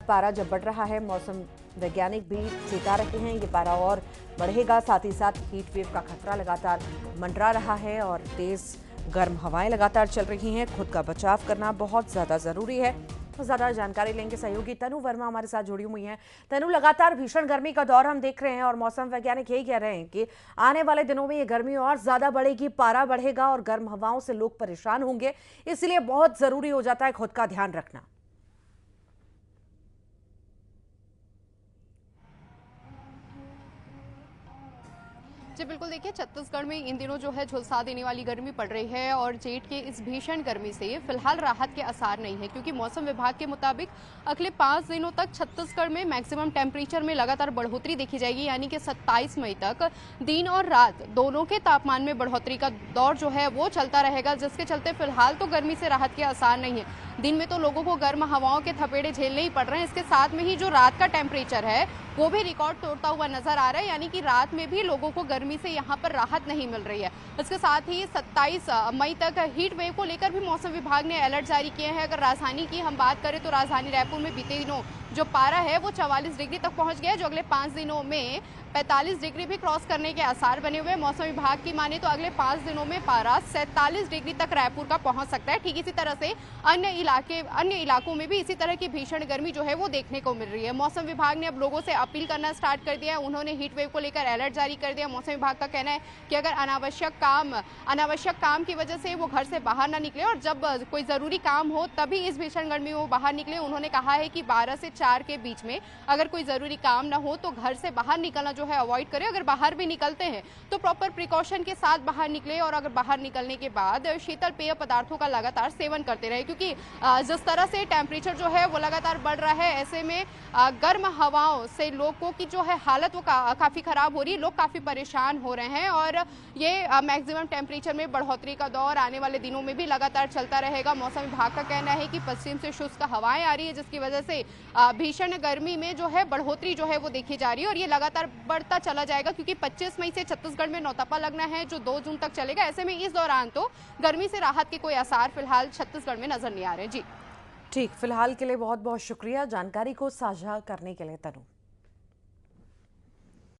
पारा जब बढ़ रहा है, मौसम वैज्ञानिक भी चेता रहे हैं ये पारा और बढ़ेगा। साथ ही साथ हीट वेव का खतरा लगातार मंडरा रहा है और तेज गर्म हवाएं लगातार चल रही हैं। खुद का बचाव करना बहुत ज्यादा जरूरी है। तो ज्यादा जानकारी लेंगे सहयोगी तनु वर्मा हमारे साथ जुड़ी हुई हैं। तनु, लगातार भीषण गर्मी का दौर हम देख रहे हैं और मौसम वैज्ञानिक यही कह रहे हैं कि आने वाले दिनों में ये गर्मी और ज्यादा बढ़ेगी, पारा बढ़ेगा और गर्म हवाओं से लोग परेशान होंगे। इसलिए बहुत जरूरी हो जाता है खुद का ध्यान रखना। जी बिल्कुल, देखिए छत्तीसगढ़ में इन दिनों जो है झुलसा देने वाली गर्मी पड़ रही है और जेठ के इस भीषण गर्मी से फिलहाल राहत के आसार नहीं है, क्योंकि मौसम विभाग के मुताबिक अगले 5 दिनों तक छत्तीसगढ़ में मैक्सिमम टेम्परेचर में लगातार बढ़ोतरी देखी जाएगी। यानी कि 27 मई तक दिन और रात दोनों के तापमान में बढ़ोतरी का दौर जो है वो चलता रहेगा, जिसके चलते फिलहाल तो गर्मी से राहत के आसार नहीं है। दिन में तो लोगों को गर्म हवाओं के थपेड़े झेलने ही पड़ रहे हैं। इसके साथ में ही जो रात का टेम्परेचर है वो भी रिकॉर्ड तोड़ता हुआ नजर आ रहा है, यानी कि रात में भी लोगों को गर्मी से यहाँ पर राहत नहीं मिल रही है। इसके साथ ही 27 मई तक हीट वेव को लेकर भी मौसम विभाग ने अलर्ट जारी किए हैं। अगर राजधानी की हम बात करें तो राजधानी रायपुर में बीते दिनों जो पारा है वो 44 डिग्री तक पहुंच गया है, जो अगले 5 दिनों में 45 डिग्री भी क्रॉस करने के आसार बने हुए हैं। मौसम विभाग की माने तो अगले 5 दिनों में पारा 47 डिग्री तक रायपुर का पहुंच सकता है। ठीक इसी तरह से अन्य इलाकों में भी इसी तरह की भीषण गर्मी जो है वो देखने को मिल रही है। मौसम विभाग ने अब लोगों से अपील करना स्टार्ट कर दिया है। उन्होंने हीट वेव को लेकर अलर्ट जारी कर दिया। मौसम विभाग का कहना है कि अगर अनावश्यक काम की वजह से वो घर से बाहर ना निकले और जब कोई जरूरी काम हो तभी इस भीषण गर्मी में वो बाहर निकले। उन्होंने कहा है कि 12 से 4 के बीच में अगर कोई जरूरी काम ना हो तो घर से बाहर निकलना जो है अवॉइड करें। अगर बाहर भी निकलते हैं तो प्रॉपर प्रिकॉशन के साथ बाहर निकले और अगर बाहर निकलने के बाद शीतल पेय पदार्थों का लगातार सेवन करते रहे, क्योंकि जिस तरह से टेम्परेचर जो है वो लगातार बढ़ रहा है, ऐसे में गर्म हवाओं से लोगों की जो है हालत वो काफी खराब हो रही है। लोग काफी परेशान हो रहे हैं और ये मैक्सिमम टेम्परेचर में बढ़ोतरी का दौर आने वाले दिनों में भी लगातार चलता रहेगा। मौसम विभाग का कहना है कि पश्चिम से शुष्क हवाएं आ रही है, जिसकी वजह से भीषण गर्मी में जो है बढ़ोतरी जो है वो देखी जा रही है और ये लगातार बढ़ता चला जाएगा, क्योंकि 25 मई से छत्तीसगढ़ में नौतपा लगना है जो 2 जून तक चलेगा। ऐसे में इस दौरान तो गर्मी से राहत के कोई आसार फिलहाल छत्तीसगढ़ में नजर नहीं आ रहे। जी ठीक, फिलहाल के लिए बहुत बहुत शुक्रिया जानकारी को साझा करने के लिए तनु।